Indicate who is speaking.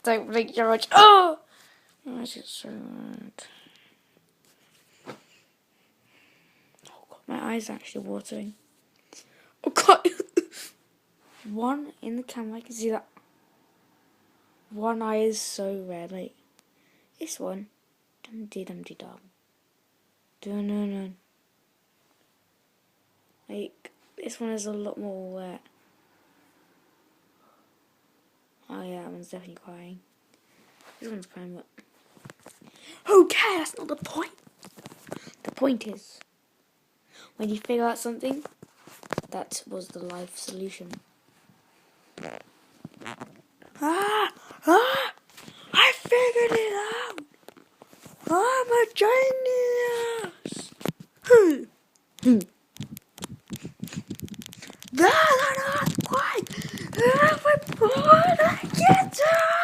Speaker 1: don't blink, George. Oh! Why is it so red? Oh god, my eyes are actually watering. Oh god! One in the camera, I can see that. One eye is so red, like this one. Dum-dee-dum-dee-dum. Dun-dun-dun. Like, this one is a lot more wet. Oh yeah, that one's definitely crying. This one's crying, but okay, that's not the point. The point is, when you figure out something, that was the life solution. Ah! Ah! I figured it out! I'm a genius! That an earthquake! Everybody get down!